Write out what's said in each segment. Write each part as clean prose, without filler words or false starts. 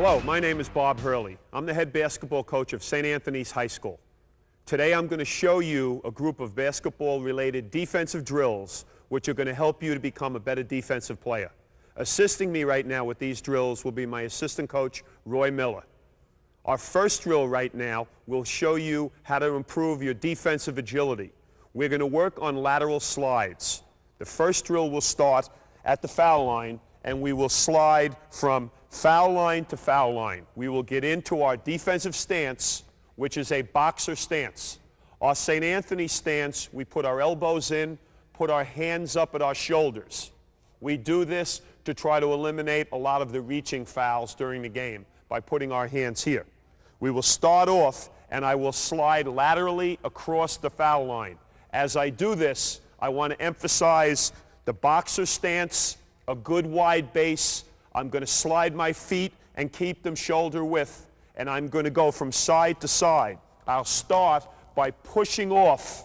Hello, my name is Bob Hurley. I'm the head basketball coach of St. Anthony's High School. Today I'm going to show you a group of basketball-related defensive drills which are going to help you to become a better defensive player. Assisting me right now with these drills will be my assistant coach, Roy Miller. Our first drill right now will show you how to improve your defensive agility. We're going to work on lateral slides. The first drill will start at the foul line, and we will slide from foul line to foul line. We will get into our defensive stance, which is a boxer stance. Our St. Anthony stance, we put our elbows in, put our hands up at our shoulders. We do this to try to eliminate a lot of the reaching fouls during the game by putting our hands here. We will start off, and I will slide laterally across the foul line. As I do this, I want to emphasize the boxer stance, a good wide base. I'm going to slide my feet and keep them shoulder width, and I'm going to go from side to side. I'll start by pushing off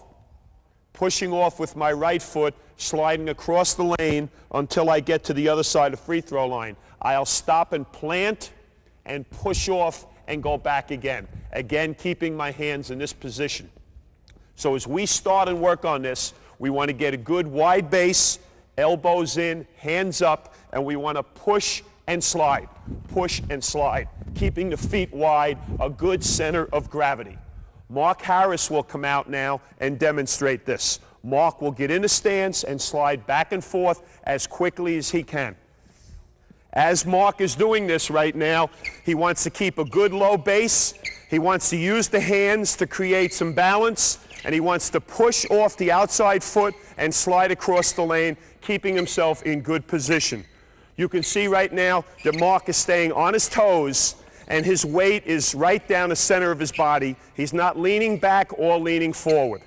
with my right foot, sliding across the lane until I get to the other side of the free throw line. I'll stop and plant and push off and go back again. Again, keeping my hands in this position. So as we start and work on this, we want to get a good wide base, elbows in, hands up, and we want to push and slide, keeping the feet wide, a good center of gravity. Mark Harris will come out now and demonstrate this. Mark will get in a stance and slide back and forth as quickly as he can. As Mark is doing this right now, he wants to keep a good low base. He wants to use the hands to create some balance, and he wants to push off the outside foot and slide across the lane, keeping himself in good position. You can see right now that Mark is staying on his toes, and his weight is right down the center of his body. He's not leaning back or leaning forward.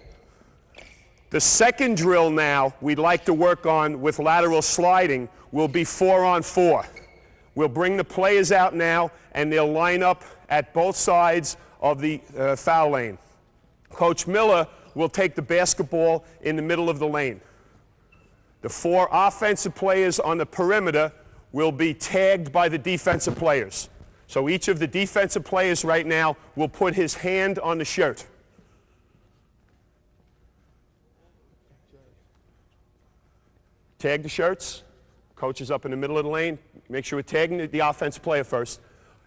The second drill now we'd like to work on with lateral sliding will be 4-on-4. We'll bring the players out now, and they'll line up at both sides of the foul lane. Coach Miller will take the basketball in the middle of the lane. The 4 offensive players on the perimeter will be tagged by the defensive players. So each of the defensive players right now will put his hand on the shirt. Tag the shirts. Coach is up in the middle of the lane. Make sure we're tagging the offensive player first.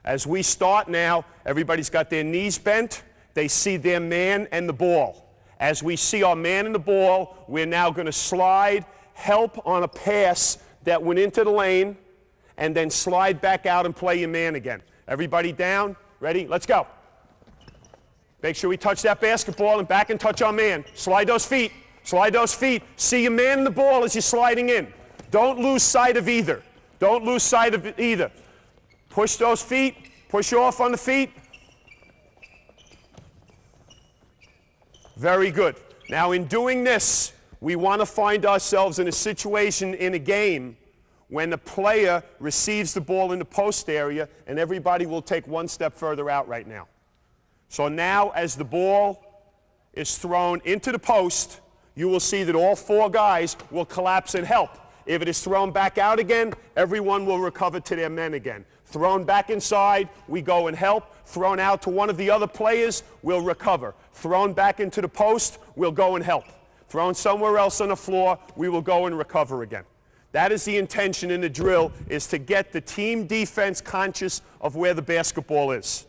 As we start now, everybody's got their knees bent. They see their man and the ball. As we see our man and the ball, we're now going to slide, help on a pass that went into the lane, and then slide back out and play your man again. Everybody down, ready, let's go. Make sure we touch that basketball and back and touch our man. Slide those feet, slide those feet. See your man and the ball as you're sliding in. Don't lose sight of either. Don't lose sight of either. Push those feet, push off on the feet. Very good. Now in doing this, we want to find ourselves in a situation in a game when the player receives the ball in the post area, and everybody will take one step further out right now. So now as the ball is thrown into the post, you will see that all 4 guys will collapse and help. If it is thrown back out again, everyone will recover to their men again. Thrown back inside, we go and help. Thrown out to one of the other players, we'll recover. Thrown back into the post, we'll go and help. Thrown somewhere else on the floor, we will go and recover again. That is the intention in the drill, is to get the team defense conscious of where the basketball is.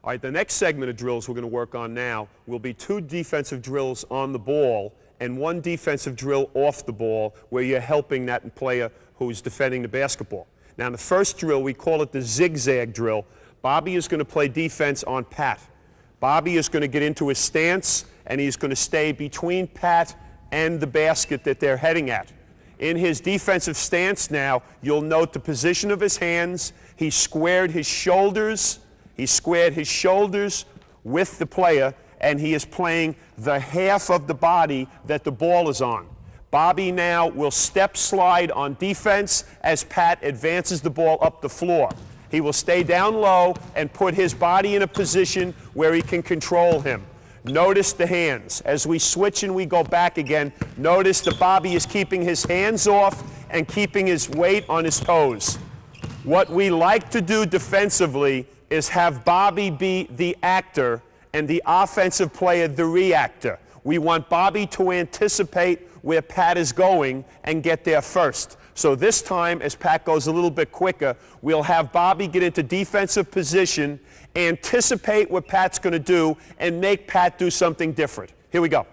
All right, the next segment of drills we're going to work on now will be 2 defensive drills on the ball and 1 defensive drill off the ball where you're helping that player who's defending the basketball. Now, in the first drill, we call it the zigzag drill. Bobby is going to play defense on Pat. Bobby is going to get into his stance, and he's going to stay between Pat and the basket that they're heading at. In his defensive stance now, you'll note the position of his hands. He squared his shoulders. He squared his shoulders with the player, and he is playing the half of the body that the ball is on. Bobby now will step slide on defense as Pat advances the ball up the floor. He will stay down low and put his body in a position where he can control him. Notice the hands. As we switch and we go back again, notice that Bobby is keeping his hands off and keeping his weight on his toes. What we like to do defensively is have Bobby be the actor and the offensive player the reactor. We want Bobby to anticipate where Pat is going and get there first. So this time, as Pat goes a little bit quicker, we'll have Bobby get into defensive position, anticipate what Pat's going to do, and make Pat do something different. Here we go.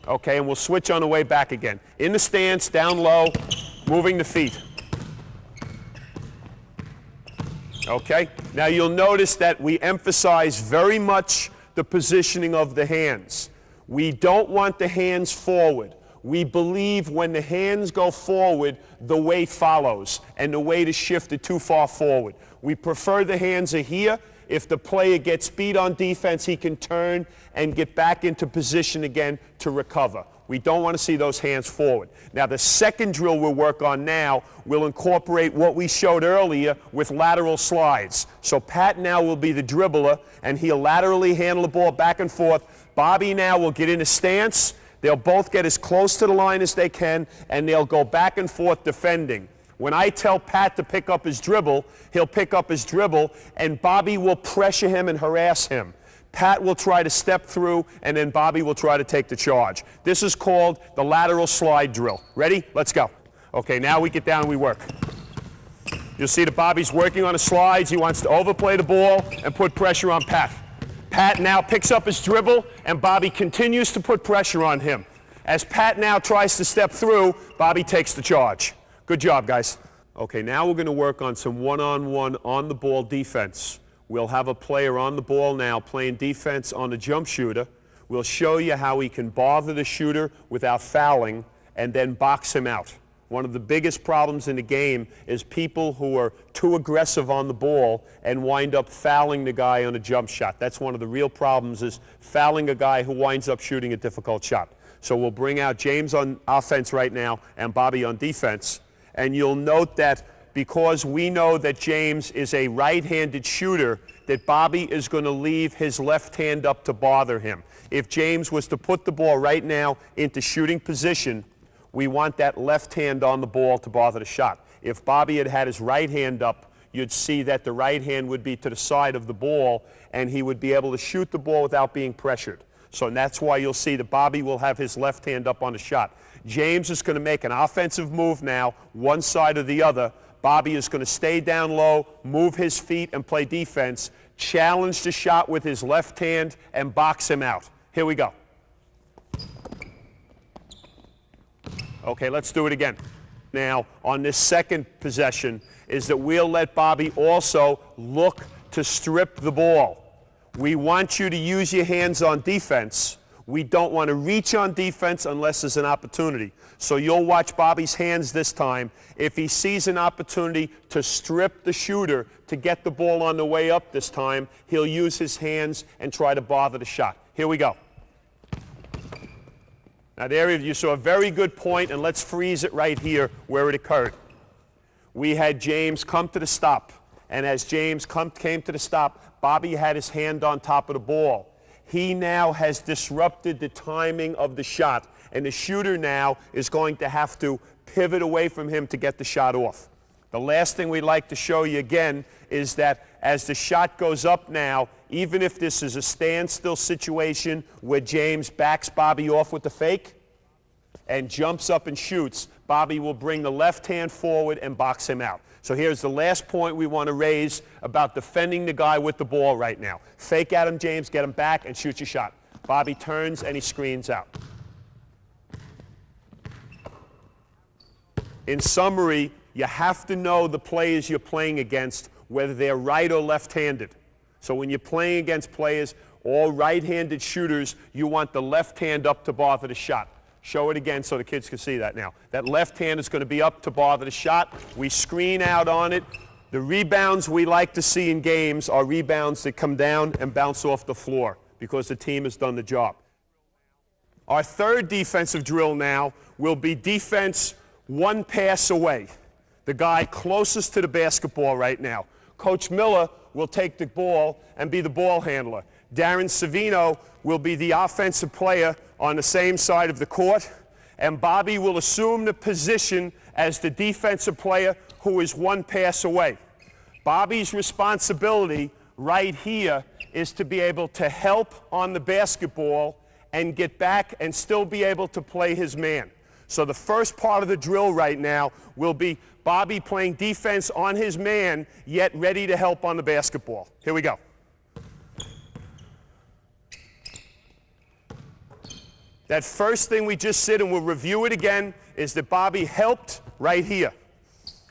Okay, and we'll switch on the way back again. In the stance, down low, moving the feet. Okay, now you'll notice that we emphasize very much the positioning of the hands. We don't want the hands forward. We believe when the hands go forward, the weight follows, and the weight is shifted too far forward. We prefer the hands are here. If the player gets beat on defense, he can turn and get back into position again to recover. We don't want to see those hands forward. Now, the second drill we'll work on now will incorporate what we showed earlier with lateral slides. So Pat now will be the dribbler, and he'll laterally handle the ball back and forth. Bobby now will get in a stance. They'll both get as close to the line as they can, and they'll go back and forth defending. When I tell Pat to pick up his dribble, he'll pick up his dribble, and Bobby will pressure him and harass him. Pat will try to step through, and then Bobby will try to take the charge. This is called the lateral slide drill. Ready? Let's go. Okay, now we get down and we work. You'll see that Bobby's working on the slides. He wants to overplay the ball and put pressure on Pat. Pat now picks up his dribble, and Bobby continues to put pressure on him. As Pat now tries to step through, Bobby takes the charge. Good job, guys. Okay, now we're going to work on some one-on-one on-the-ball defense. We'll have a player on the ball now playing defense on the jump shooter. We'll show you how he can bother the shooter without fouling and then box him out. One of the biggest problems in the game is people who are too aggressive on the ball and wind up fouling the guy on a jump shot. That's one of the real problems, is fouling a guy who winds up shooting a difficult shot. So we'll bring out James on offense right now and Bobby on defense. And you'll note that because we know that James is a right-handed shooter, that Bobby is going to leave his left hand up to bother him. If James was to put the ball right now into shooting position, we want that left hand on the ball to bother the shot. If Bobby had had his right hand up, you'd see that the right hand would be to the side of the ball, and he would be able to shoot the ball without being pressured. So that's why you'll see that Bobby will have his left hand up on the shot. James is going to make an offensive move now, one side or the other. Bobby is going to stay down low, move his feet, and play defense, challenge the shot with his left hand, and box him out. Here we go. Okay, let's do it again. Now, on this second possession, is that we'll let Bobby also look to strip the ball. We want you to use your hands on defense. We don't want to reach on defense unless there's an opportunity. So you'll watch Bobby's hands this time. If he sees an opportunity to strip the shooter to get the ball on the way up this time, he'll use his hands and try to bother the shot. Here we go. Now there you saw a very good point, and let's freeze it right here where it occurred. We had James come to the stop, and as James came to the stop, Bobby had his hand on top of the ball. He now has disrupted the timing of the shot, and the shooter now is going to have to pivot away from him to get the shot off. The last thing we'd like to show you again is that as the shot goes up now, even if this is a standstill situation where James backs Bobby off with the fake and jumps up and shoots, Bobby will bring the left hand forward and box him out. So here's the last point we want to raise about defending the guy with the ball right now. Fake at him, James, get him back, and shoot your shot. Bobby turns and he screens out. In summary, you have to know the players you're playing against, whether they're right or left-handed. So when you're playing against players, all right-handed shooters, you want the left hand up to bother the shot. Show it again so the kids can see that now. That left hand is going to be up to bother the shot. We screen out on it. The rebounds we like to see in games are rebounds that come down and bounce off the floor because the team has done the job. Our third defensive drill now will be defense one pass away. The guy closest to the basketball right now. Coach Miller will take the ball and be the ball handler. Darren Savino will be the offensive player on the same side of the court, and Bobby will assume the position as the defensive player who is one pass away. Bobby's responsibility right here is to be able to help on the basketball and get back and still be able to play his man. So the first part of the drill right now will be Bobby playing defense on his man, yet ready to help on the basketball. Here we go. That first thing we just did, and we'll review it again, is that Bobby helped right here.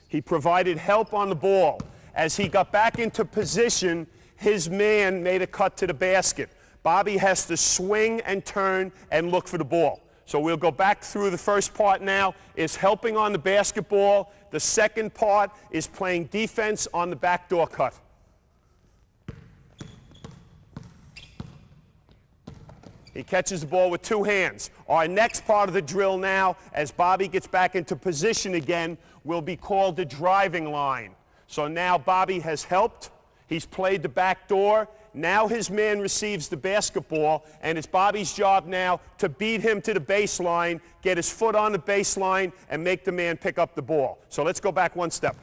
He provided help on the ball. As he got back into position, his man made a cut to the basket. Bobby has to swing and turn and look for the ball. So we'll go back through the first part now, is helping on the basketball. The second part is playing defense on the backdoor cut. He catches the ball with two hands. Our next part of the drill now, as Bobby gets back into position again, will be called the driving line. So now Bobby has helped. He's played the back door. Now his man receives the basketball, and it's Bobby's job now to beat him to the baseline, get his foot on the baseline, and make the man pick up the ball. So let's go back one step.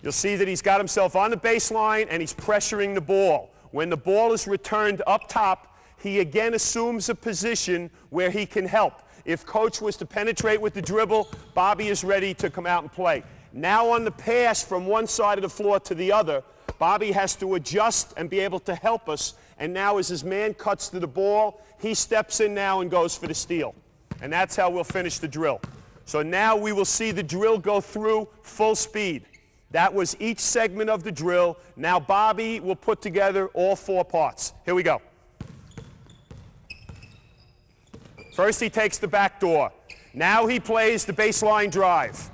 You'll see that he's got himself on the baseline, and he's pressuring the ball. When the ball is returned up top, he again assumes a position where he can help. If coach was to penetrate with the dribble, Bobby is ready to come out and play. Now on the pass from one side of the floor to the other, Bobby has to adjust and be able to help us. And now as his man cuts to the ball, he steps in now and goes for the steal. And that's how we'll finish the drill. So now we will see the drill go through full speed. That was each segment of the drill. Now Bobby will put together all four parts. Here we go. First he takes the back door. Now he plays the baseline drive.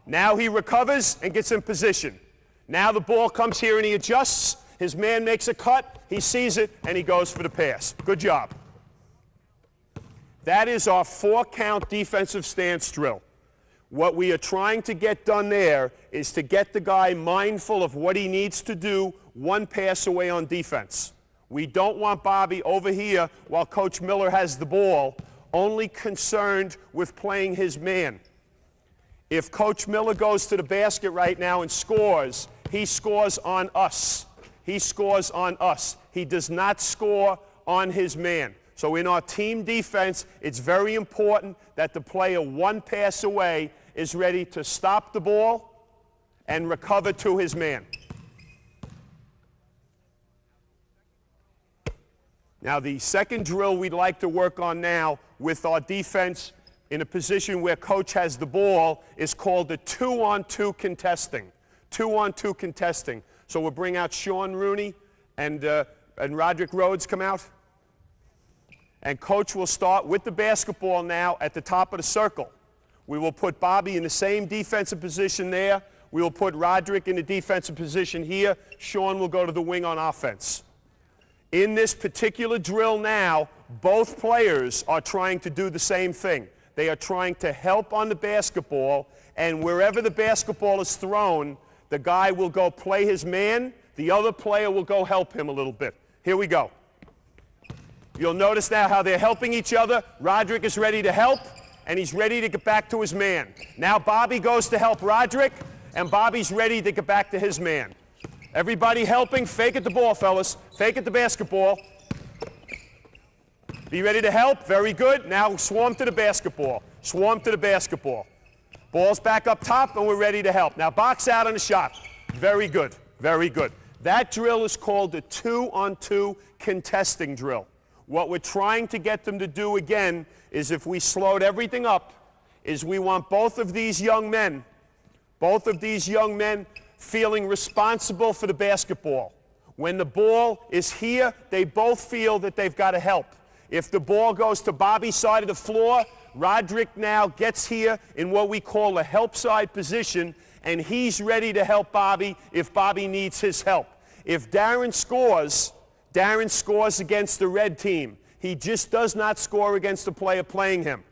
Now he recovers and gets in position. Now the ball comes here and he adjusts. His man makes a cut, he sees it, and he goes for the pass. Good job. That is our 4-count defensive stance drill. What we are trying to get done there is to get the guy mindful of what he needs to do one pass away on defense. We don't want Bobby over here while Coach Miller has the ball, only concerned with playing his man. If Coach Miller goes to the basket right now and scores, he scores on us. He scores on us. He does not score on his man. So in our team defense, it's very important that the player one pass away is ready to stop the ball and recover to his man. Now the second drill we'd like to work on now with our defense in a position where coach has the ball is called the 2-on-2 contesting. 2-on-2 contesting. So we'll bring out Sean Rooney and Roderick Rhodes come out. And coach will start with the basketball now at the top of the circle. We will put Bobby in the same defensive position there. We will put Roderick in the defensive position here. Sean will go to the wing on offense. In this particular drill now, both players are trying to do the same thing. They are trying to help on the basketball, and wherever the basketball is thrown, the guy will go play his man. The other player will go help him a little bit. Here we go. You'll notice now how they're helping each other. Roderick is ready to help, and he's ready to get back to his man. Now Bobby goes to help Roderick, and Bobby's ready to get back to his man. Everybody helping. Fake at the ball, fellas. Fake at the basketball. Be ready to help. Very good. Now swarm to the basketball. Swarm to the basketball. Ball's back up top, and we're ready to help. Now box out on the shot. Very good. Very good. That drill is called the 2-on-2 contesting drill. What we're trying to get them to do again is, if we slowed everything up, is we want both of these young men feeling responsible for the basketball. When the ball is here, they both feel that they've got to help. If the ball goes to Bobby's side of the floor, Roderick now gets here in what we call a help side position, and he's ready to help Bobby if Bobby needs his help. If Darren scores against the red team. He just does not score against the player playing him.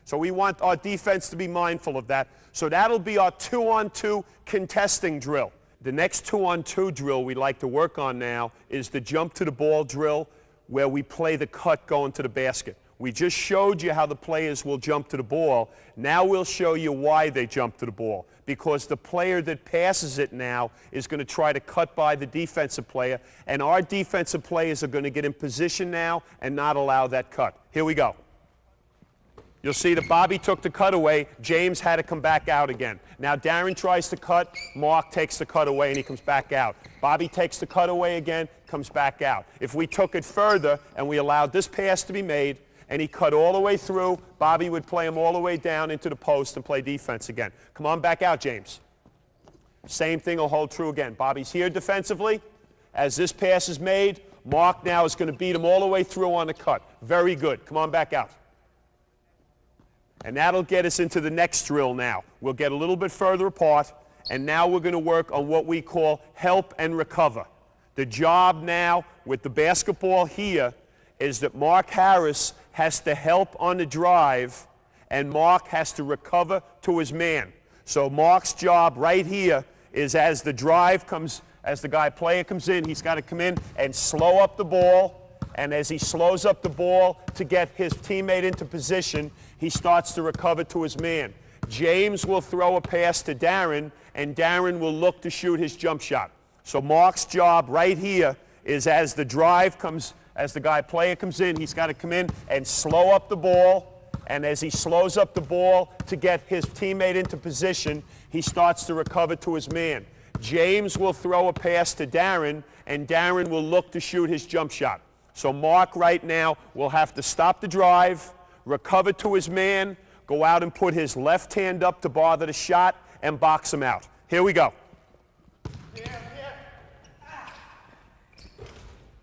So we want our defense to be mindful of that. So that'll be our 2-on-2 contesting drill. The next 2-on-2 drill we'd like to work on now is the jump to the ball drill, where we play the cut going to the basket. We just showed you how the players will jump to the ball. Now we'll show you why they jump to the ball. Because the player that passes it now is going to try to cut by the defensive player, and our defensive players are going to get in position now and not allow that cut. Here we go. You'll see that Bobby took the cut away. James had to come back out again. Now Darren tries to cut. Mark takes the cut away, and he comes back out. Bobby takes the cut away again, comes back out. If we took it further and we allowed this pass to be made, and he cut all the way through, Bobby would play him all the way down into the post and play defense again. Come on back out, James. Same thing will hold true again. Bobby's here defensively. As this pass is made, Mark now is going to beat him all the way through on the cut. Very good. Come on back out. And that'll get us into the next drill now. We'll get a little bit further apart, and now we're going to work on what we call help and recover. The job now with the basketball here is that Mark Harris has to help on the drive, and Mark has to recover to his man. So Mark's job right here is as the drive comes, as the player comes in, he's got to come in and slow up the ball. And as he slows up the ball to get his teammate into position, he starts to recover to his man. James will throw a pass to Darren, and Darren will look to shoot his jump shot. So Mark's job right here is as the drive comes, as the player comes in, he's got to come in and slow up the ball. And as he slows up the ball to get his teammate into position, he starts to recover to his man. James will throw a pass to Darren, and Darren will look to shoot his jump shot. So Mark right now will have to stop the drive, recover to his man, go out and put his left hand up to bother the shot, and box him out. Here we go.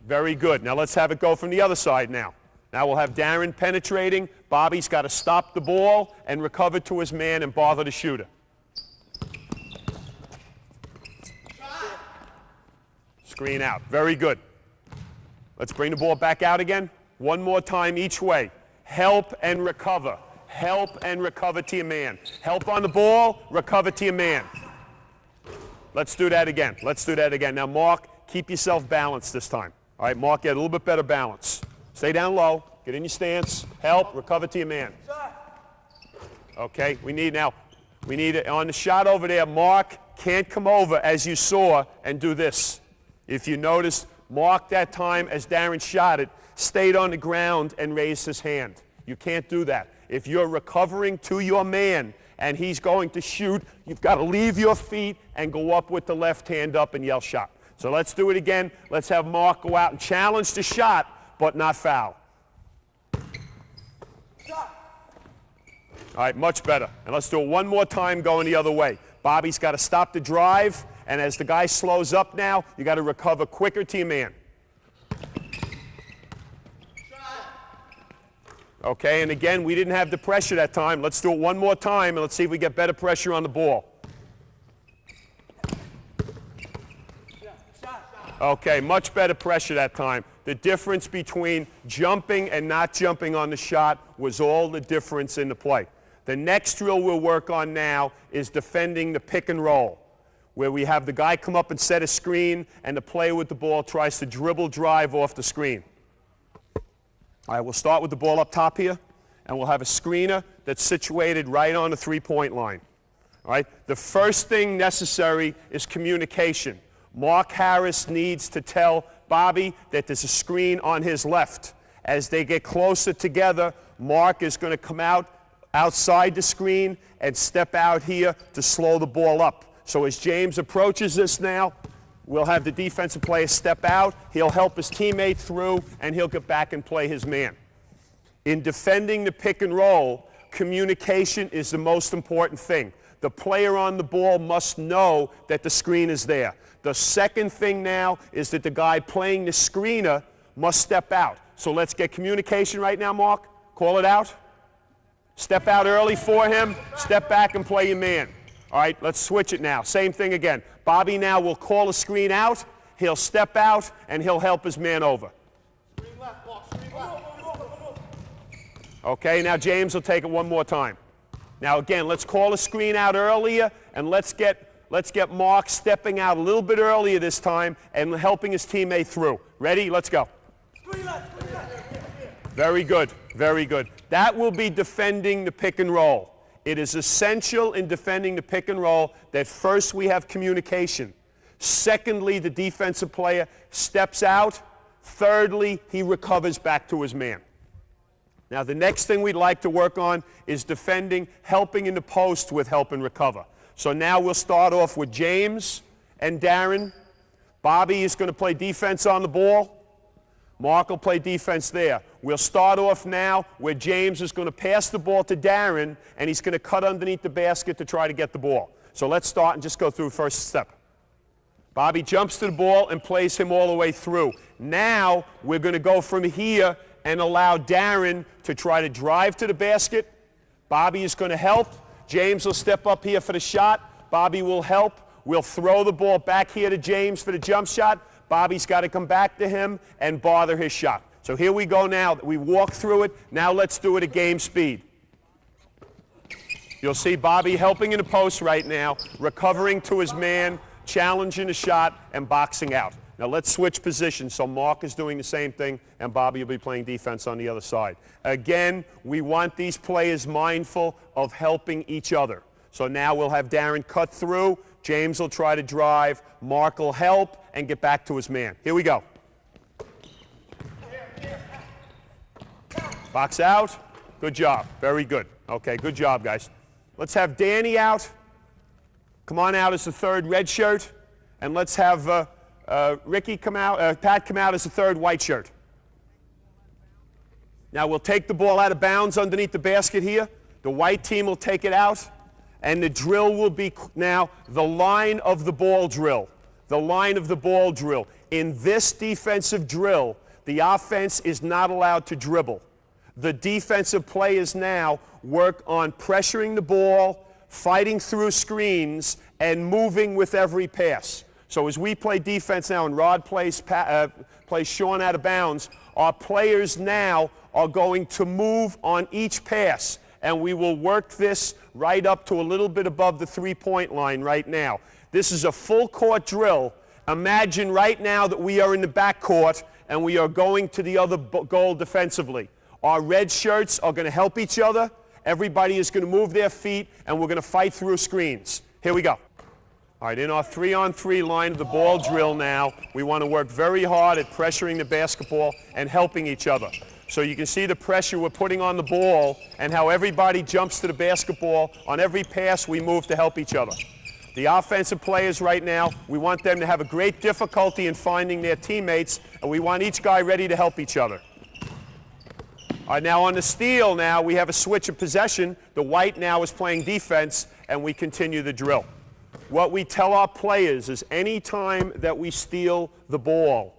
Very good. Now let's have it go from the other side now. Now we'll have Darren penetrating. Bobby's got to stop the ball and recover to his man and bother the shooter. Screen out. Very good. Let's bring the ball back out again. One more time each way. Help and recover. Help and recover to your man. Help on the ball, recover to your man. Let's do that again. Let's do that again. Now, Mark, keep yourself balanced this time. All right, Mark, get a little bit better balance. Stay down low. Get in your stance. Help, recover to your man. Okay, we need it on the shot over there. Mark can't come over, as you saw, and do this. If you notice, Mark that time, as Darren shot it, stayed on the ground and raised his hand. You can't do that. If you're recovering to your man and he's going to shoot, you've got to leave your feet and go up with the left hand up and yell shot. So let's do it again. Let's have Mark go out and challenge the shot, but not foul. Shot. All right, much better. And let's do it one more time going the other way. Bobby's got to stop the drive, and as the guy slows up now, you got to recover quicker to your man. Okay, and again, we didn't have the pressure that time. Let's do it one more time, and let's see if we get better pressure on the ball. Okay, much better pressure that time. The difference between jumping and not jumping on the shot was all the difference in the play. The next drill we'll work on now is defending the pick and roll, where we have the guy come up and set a screen, and the player with the ball tries to dribble drive off the screen. All right, we'll start with the ball up top here, and we'll have a screener that's situated right on the three-point line. All right, the first thing necessary is communication. Mark Harris needs to tell Bobby that there's a screen on his left. As they get closer together, Mark is going to come out outside the screen and step out here to slow the ball up. So as James approaches this now, we'll have the defensive player step out, he'll help his teammate through, and he'll get back and play his man. In defending the pick and roll, communication is the most important thing. The player on the ball must know that the screen is there. The second thing now is that the guy playing the screener must step out. So let's get communication right now, Mark. Call it out. Step out early for him. Step back and play your man. All right, let's switch it now. Same thing again. Bobby now will call a screen out. He'll step out, and he'll help his man over. Screen left, Mark. Screen left. Okay, now James will take it one more time. Now again, let's call a screen out earlier, and let's get Mark stepping out a little bit earlier this time and helping his teammate through. Ready? Let's go. Screen left, screen left. Very good, very good. That will be defending the pick and roll. It is essential in defending the pick and roll that first we have communication. Secondly, the defensive player steps out. Thirdly, he recovers back to his man. Now, the next thing we'd like to work on is defending, helping in the post with help and recover. So now we'll start off with James and Darren. Bobby is going to play defense on the ball. Mark will play defense there. We'll start off now where James is going to pass the ball to Darren, and he's going to cut underneath the basket to try to get the ball. So let's start and just go through first step. Bobby jumps to the ball and plays him all the way through. Now we're going to go from here and allow Darren to try to drive to the basket. Bobby is going to help. James will step up here for the shot. Bobby will help. We'll throw the ball back here to James for the jump shot. Bobby's got to come back to him and bother his shot. So here we go now. We walk through it. Now let's do it at game speed. You'll see Bobby helping in the post right now, recovering to his man, challenging the shot, and boxing out. Now let's switch positions. So Mark is doing the same thing, and Bobby will be playing defense on the other side. Again, we want these players mindful of helping each other. So now we'll have Darren cut through. James will try to drive. Mark will help and get back to his man. Here we go. Box out. Good job. Very good. Okay, good job, guys. Let's have Danny out. Come on out as the third red shirt. And let's have Ricky come out, Pat come out as the third white shirt. Now we'll take the ball out of bounds underneath the basket here. The white team will take it out. And the drill will be now the line of the ball drill. The line of the ball drill. In this defensive drill, the offense is not allowed to dribble. The defensive players now work on pressuring the ball, fighting through screens, and moving with every pass. So as we play defense now and Rod plays Sean out of bounds, our players now are going to move on each pass. And we will work this right up to a little bit above the three-point line right now. This is a full court drill. Imagine right now that we are in the backcourt and we are going to the other goal defensively. Our red shirts are going to help each other. Everybody is going to move their feet, and we're going to fight through screens. Here we go. All right, in our 3-on-3 line of the ball drill now, we want to work very hard at pressuring the basketball and helping each other. So you can see the pressure we're putting on the ball and how everybody jumps to the basketball. On every pass, we move to help each other. The offensive players right now, we want them to have a great difficulty in finding their teammates, and we want each guy ready to help each other. All right, now on the steal now, we have a switch of possession. The white now is playing defense, and we continue the drill. What we tell our players is any time that we steal the ball,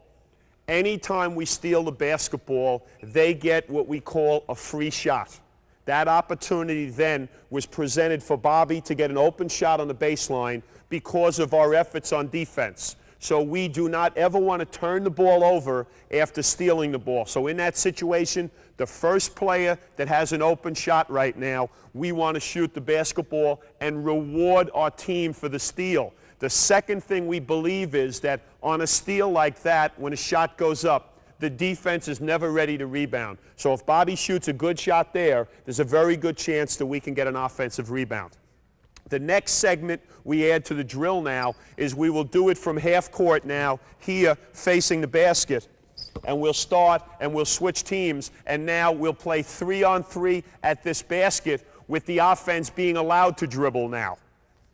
anytime we steal the basketball, they get what we call a free shot. That opportunity then was presented for Bobby to get an open shot on the baseline because of our efforts on defense. So we do not ever want to turn the ball over after stealing the ball. So in that situation, the first player that has an open shot right now, we want to shoot the basketball and reward our team for the steal. The second thing we believe is that on a steal like that, when a shot goes up, the defense is never ready to rebound. So if Bobby shoots a good shot there, there's a very good chance that we can get an offensive rebound. The next segment we add to the drill now is we will do it from half court now, here facing the basket. And we'll start and we'll switch teams, and now we'll play 3-on-3 at this basket with the offense being allowed to dribble now.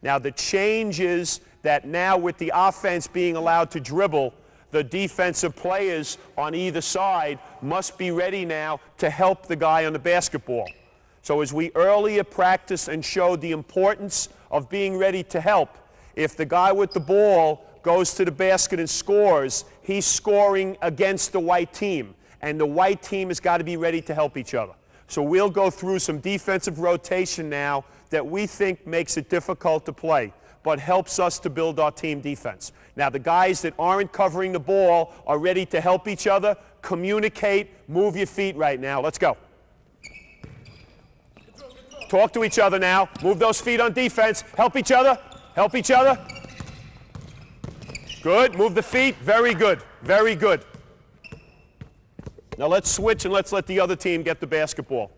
Now the change is that now with the offense being allowed to dribble, the defensive players on either side must be ready now to help the guy on the basketball. So as we earlier practiced and showed the importance of being ready to help, if the guy with the ball goes to the basket and scores, he's scoring against the white team, and the white team has got to be ready to help each other. So we'll go through some defensive rotation now that we think makes it difficult to play, but helps us to build our team defense. Now the guys that aren't covering the ball are ready to help each other, communicate, move your feet right now. Let's go. Talk to each other now. Move those feet on defense. Help each other. Help each other. Good. Move the feet. Very good. Very good. Now let's switch and let's let the other team get the basketball.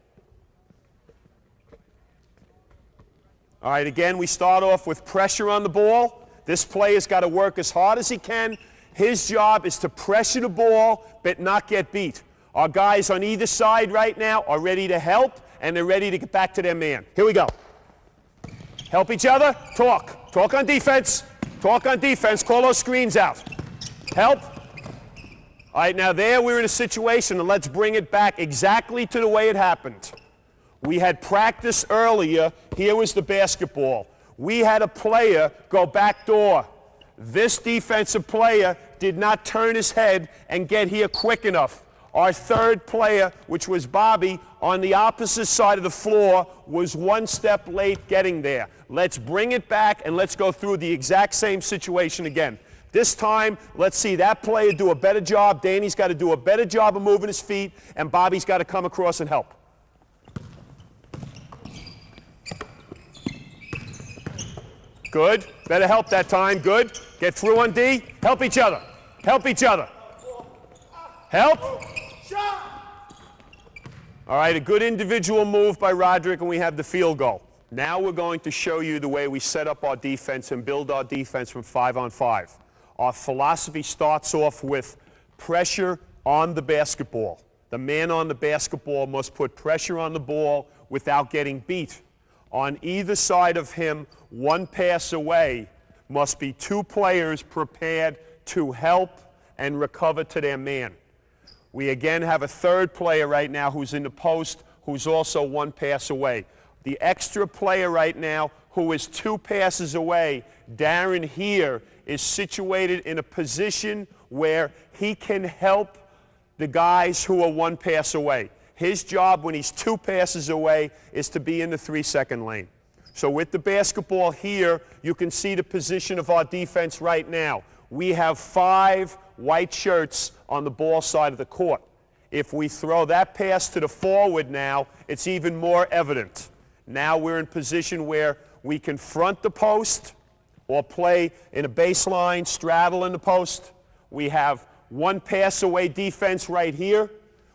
All right, again, we start off with pressure on the ball. This player's got to work as hard as he can. His job is to pressure the ball but not get beat. Our guys on either side right now are ready to help, and they're ready to get back to their man. Here we go. Help each other. Talk. Talk on defense. Talk on defense. Call those screens out. Help. All right, now there we're in a situation, and let's bring it back exactly to the way it happened. We had practice earlier. Here was the basketball. We had a player go back door. This defensive player did not turn his head and get here quick enough. Our third player, which was Bobby, on the opposite side of the floor, was one step late getting there. Let's bring it back and let's go through the exact same situation again. This time, let's see that player do a better job. Danny's got to do a better job of moving his feet, and Bobby's got to come across and help. Good. Better help that time. Good. Get through on D. Help each other. Help each other. Help. All right, a good individual move by Roderick, and we have the field goal. Now we're going to show you the way we set up our defense and build our defense from 5-on-5. Our philosophy starts off with pressure on the basketball. The man on the basketball must put pressure on the ball without getting beat. On either side of him, one pass away, must be two players prepared to help and recover to their man. We again have a third player right now who's in the post, who's also one pass away. The extra player right now, who is two passes away, Darren here, is situated in a position where he can help the guys who are one pass away. His job when he's two passes away is to be in the 3-second lane. So with the basketball here, you can see the position of our defense right now. We have 5 white shirts on the ball side of the court. If we throw that pass to the forward now, it's even more evident. Now we're in position where we can front the post or play in a baseline, straddle in the post. We have one pass away defense right here.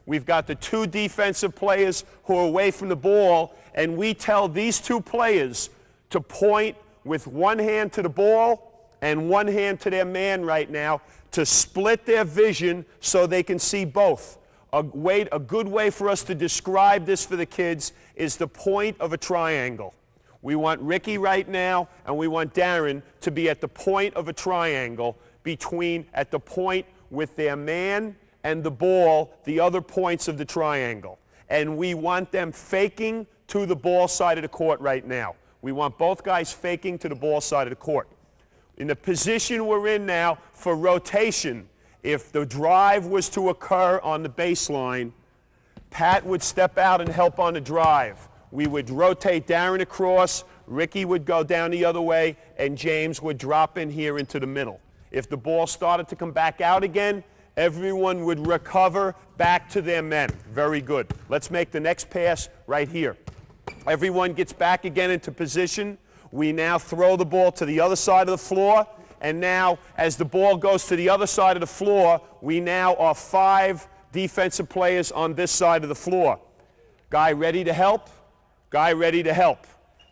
We've got the 2 defensive players who are away from the ball, and we tell these 2 players to point with one hand to the ball and one hand to their man right now to split their vision so they can see both. A good way for us to describe this for the kids is the point of a triangle. We want Ricky right now and we want Darren to be at the point of a triangle at the point with their man and the ball, the other points of the triangle. And we want them faking to the ball side of the court right now. We want both guys faking to the ball side of the court. In the position we're in now for rotation, if the drive was to occur on the baseline, Pat would step out and help on the drive. We would rotate Darren across, Ricky would go down the other way, and James would drop in here into the middle. If the ball started to come back out again, everyone would recover back to their men. Very good. Let's make the next pass right here. Everyone gets back again into position. We now throw the ball to the other side of the floor. And now, as the ball goes to the other side of the floor, we now are 5 defensive players on this side of the floor. Guy ready to help. Guy ready to help.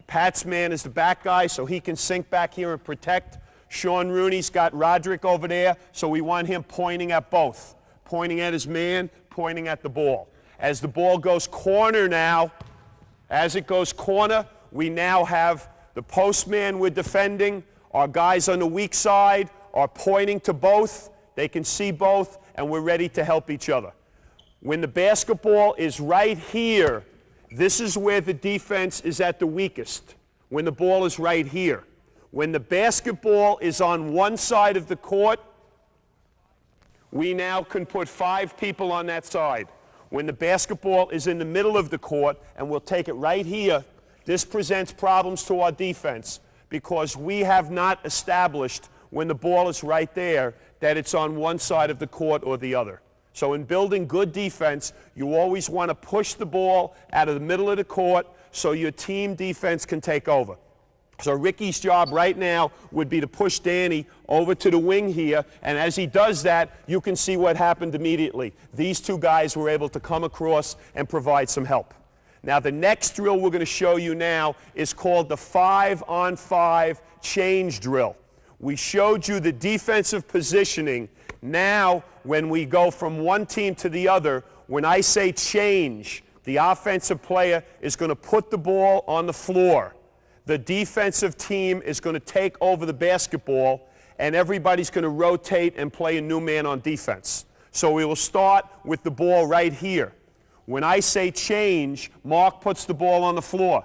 Pat's man is the back guy, so he can sink back here and protect. Sean Rooney's got Roderick over there, so we want him pointing at both. Pointing at his man, pointing at the ball. As the ball goes corner now, as it goes corner, we now have the postman we're defending. Our guys on the weak side are pointing to both. They can see both, and we're ready to help each other. When the basketball is right here, this is where the defense is at the weakest, when the ball is right here. When the basketball is on one side of the court, we now can put 5 people on that side. When the basketball is in the middle of the court, and we'll take it right here, this presents problems to our defense because we have not established when the ball is right there that it's on one side of the court or the other. So in building good defense, you always want to push the ball out of the middle of the court so your team defense can take over. So Ricky's job right now would be to push Danny over to the wing here, and as he does that, you can see what happened immediately. These two guys were able to come across and provide some help. Now the next drill we're going to show you now is called the 5-on-5 change drill. We showed you the defensive positioning. Now when we go from one team to the other, when I say change, the offensive player is going to put the ball on the floor. The defensive team is going to take over the basketball, and everybody's going to rotate and play a new man on defense. So we will start with the ball right here. When I say change, Mark puts the ball on the floor.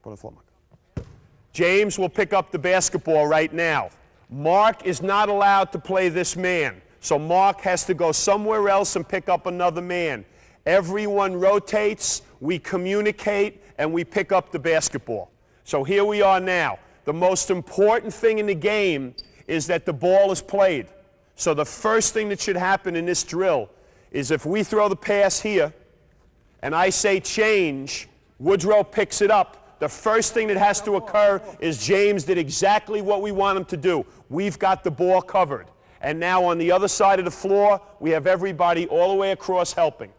Put it on the floor, Mark. James will pick up the basketball right now. Mark is not allowed to play this man, so Mark has to go somewhere else and pick up another man. Everyone rotates, we communicate, and we pick up the basketball. So here we are now. The most important thing in the game is that the ball is played. So the first thing that should happen in this drill is if we throw the pass here and I say change, Woodrow picks it up. The first thing that has to occur is James did exactly what we want him to do. We've got the ball covered. And now on the other side of the floor, we have everybody all the way across helping.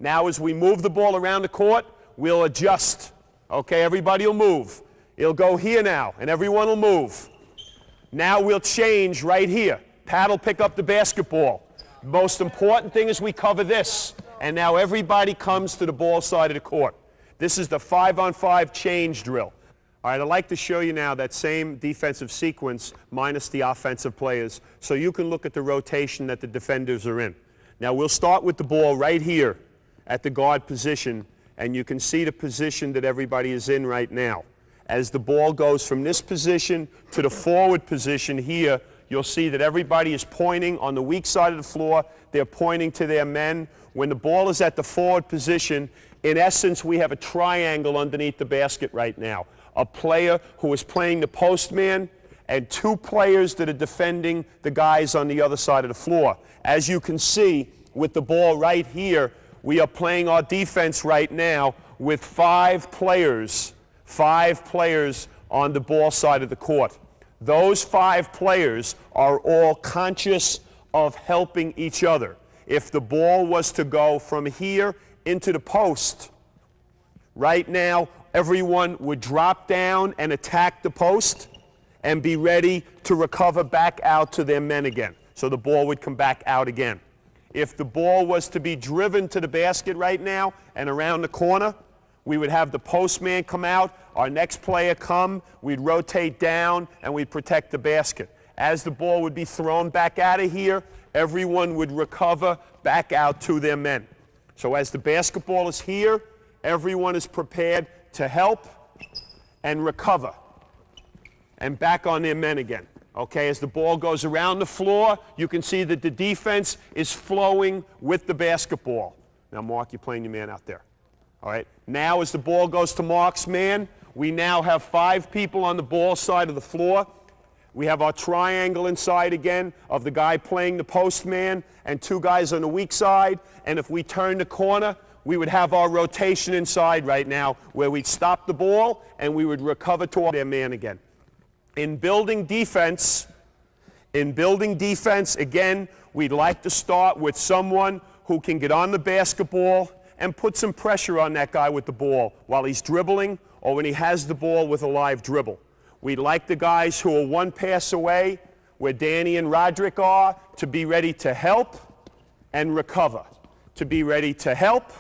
Now as we move the ball around the court, we'll adjust. Okay, everybody will move. It'll go here now, and everyone will move. Now we'll change right here. Pat will pick up the basketball. Most important thing is we cover this. And now everybody comes to the ball side of the court. This is the 5-on-5 change drill. All right, I'd like to show you now that same defensive sequence minus the offensive players so you can look at the rotation that the defenders are in. Now we'll start with the ball right here at the guard position, and you can see the position that everybody is in right now. As the ball goes from this position to the forward position here, you'll see that everybody is pointing on the weak side of the floor. They're pointing to their men. When the ball is at the forward position, in essence, we have a triangle underneath the basket right now. A player who is playing the postman and two players that are defending the guys on the other side of the floor. As you can see, with the ball right here, we are playing our defense right now with five players on the ball side of the court. Those five players are all conscious of helping each other. If the ball was to go from here into the post, right now everyone would drop down and attack the post and be ready to recover back out to their men again. So the ball would come back out again. If the ball was to be driven to the basket right now and around the corner, we would have the postman come out, our next player come, we'd rotate down, and we'd protect the basket. As the ball would be thrown back out of here, everyone would recover back out to their men. So as the basketball is here, everyone is prepared to help and recover and back on their men again. Okay, as the ball goes around the floor, you can see that the defense is flowing with the basketball. Now, Mark, you're playing your man out there. All right, now as the ball goes to Mark's man, we now have five people on the ball side of the floor. We have our triangle inside again of the guy playing the postman and two guys on the weak side. And if we turn the corner, we would have our rotation inside right now where we'd stop the ball and we would recover to their man again. In building defense, again, we'd like to start with someone who can get on the basketball and put some pressure on that guy with the ball while he's dribbling or when he has the ball with a live dribble. We'd like the guys who are one pass away, where Danny and Roderick are, to be ready to help and recover. To be ready to help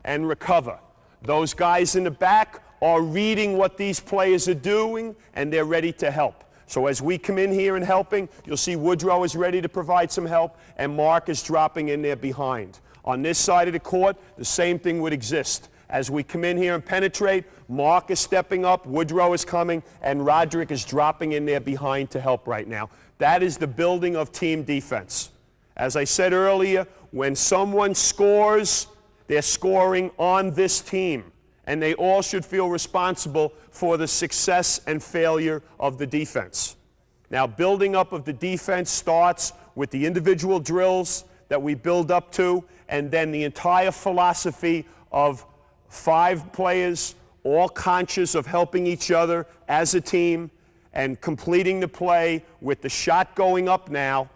and recover. Those guys in the back are reading what these players are doing, and they're ready to help. So as we come in here and helping, you'll see Woodrow is ready to provide some help, and Mark is dropping in there behind. On this side of the court, the same thing would exist. As we come in here and penetrate, Mark is stepping up, Woodrow is coming, and Roderick is dropping in there behind to help right now. That is the building of team defense. As I said earlier, when someone scores, they're scoring on this team, and they all should feel responsible for the success and failure of the defense. Now, building up of the defense starts with the individual drills that we build up to, and then the entire philosophy of five players all conscious of helping each other as a team and completing the play with the shot going up now.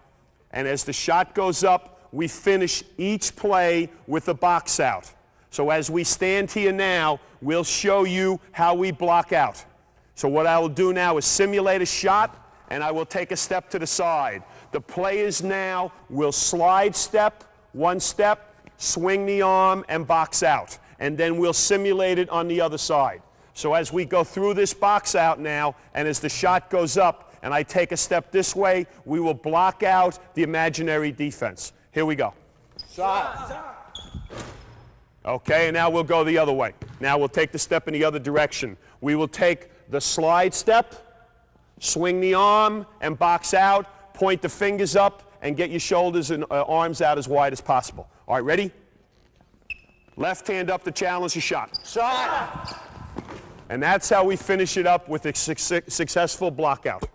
And as the shot goes up, we finish each play with a box out. So as we stand here now, we'll show you how we block out. So what I will do now is simulate a shot, and I will take a step to the side. The players now will slide step, one step, swing the arm, and box out. And then we'll simulate it on the other side. So as we go through this box out now, and as the shot goes up, and I take a step this way, we will block out the imaginary defense. Here we go. Shot. Okay, and now we'll go the other way. Now we'll take the step in the other direction. We will take the slide step, swing the arm, and box out, point the fingers up, and get your shoulders and arms out as wide as possible. All right, ready? Left hand up to challenge the shot. Shot! And that's how we finish it up with a successful block out.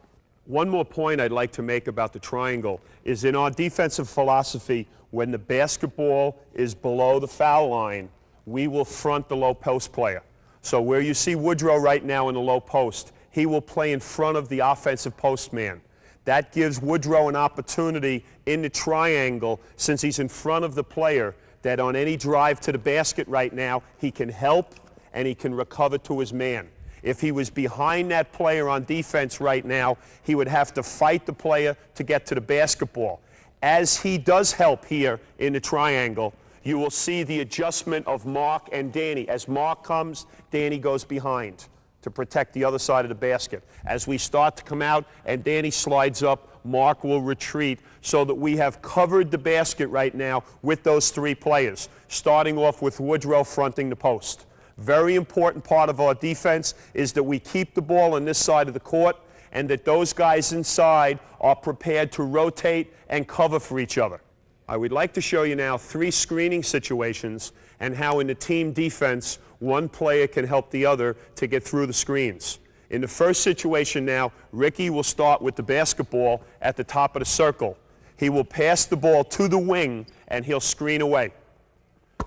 One more point I'd like to make about the triangle is in our defensive philosophy, when the basketball is below the foul line, we will front the low post player. So where you see Woodrow right now in the low post, he will play in front of the offensive post man. That gives Woodrow an opportunity in the triangle, since he's in front of the player, that on any drive to the basket right now, he can help and he can recover to his man. If he was behind that player on defense right now, he would have to fight the player to get to the basketball. As he does help here in the triangle, you will see the adjustment of Mark and Danny. As Mark comes, Danny goes behind to protect the other side of the basket. As we start to come out and Danny slides up, Mark will retreat, so that we have covered the basket right now with those three players, starting off with Woodrow fronting the post. Very important part of our defense is that we keep the ball on this side of the court, and that those guys inside are prepared to rotate and cover for each other. I would like to show you now 3 screening situations and how in the team defense, one player can help the other to get through the screens. In the first situation now, Ricky will start with the basketball at the top of the circle. He will pass the ball to the wing and he'll screen away.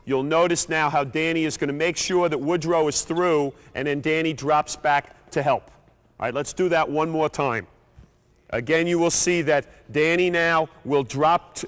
You'll notice now how Danny is going to make sure that Woodrow is through, and then Danny drops back to help. All right, let's do that one more time. Again, you will see that Danny now will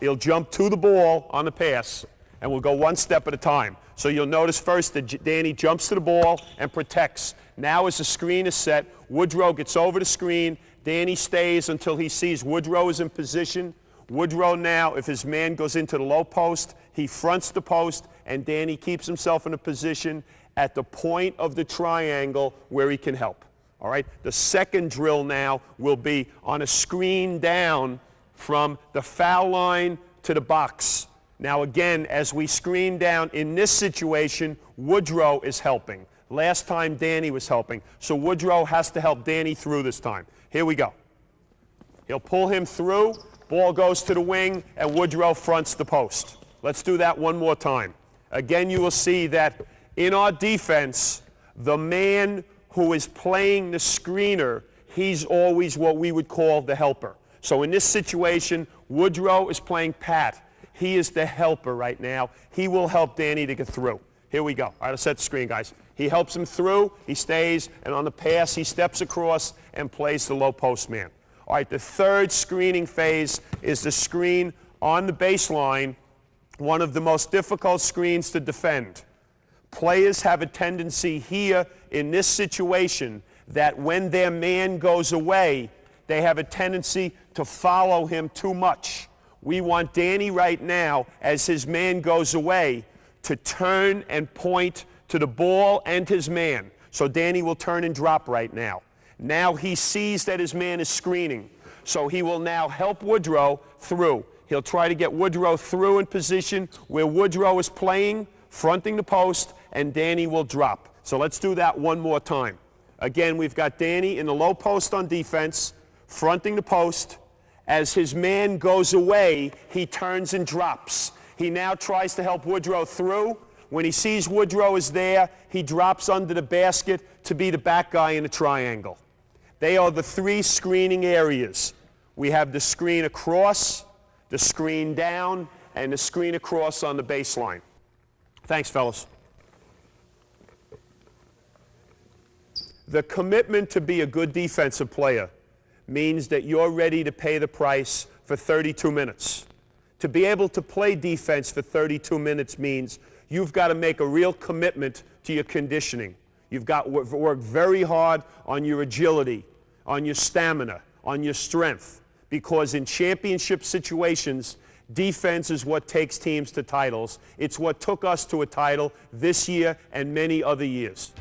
he'll jump to the ball on the pass, and we'll go one step at a time. So you'll notice first that Danny jumps to the ball and protects. Now as the screen is set, Woodrow gets over the screen. Danny stays until he sees Woodrow is in position. Woodrow now, if his man goes into the low post, he fronts the post, and Danny keeps himself in a position at the point of the triangle where he can help. All right, the second drill now will be on a screen down from the foul line to the box. Now again, as we screen down in this situation, Woodrow is helping. Last time Danny was helping, so Woodrow has to help Danny through this time. Here we go. He'll pull him through, ball goes to the wing, and Woodrow fronts the post. Let's do that one more time. Again, you will see that in our defense, the man who is playing the screener, he's always what we would call the helper. So in this situation, Woodrow is playing Pat. He is the helper right now. He will help Danny to get through. Here we go. All right, let's set the screen, guys. He helps him through, he stays, and on the pass, he steps across and plays the low post man. All right, the third screening phase is the screen on the baseline, one of the most difficult screens to defend. Players have a tendency here in this situation that when their man goes away, they have a tendency to follow him too much. We want Danny right now, as his man goes away, to turn and point to the ball and his man. So Danny will turn and drop right now. Now he sees that his man is screening. So he will now help Woodrow through. He'll try to get Woodrow through in position where Woodrow is playing, fronting the post, and Danny will drop. So let's do that one more time. Again, we've got Danny in the low post on defense, fronting the post. As his man goes away, he turns and drops. He now tries to help Woodrow through. When he sees Woodrow is there, he drops under the basket to be the back guy in the triangle. They are the 3 screening areas. We have the screen across, the screen down, and the screen across on the baseline. Thanks, fellas. The commitment to be a good defensive player means that you're ready to pay the price for 32 minutes. To be able to play defense for 32 minutes means you've got to make a real commitment to your conditioning. You've got to work very hard on your agility, on your stamina, on your strength, because in championship situations, defense is what takes teams to titles. It's what took us to a title this year and many other years.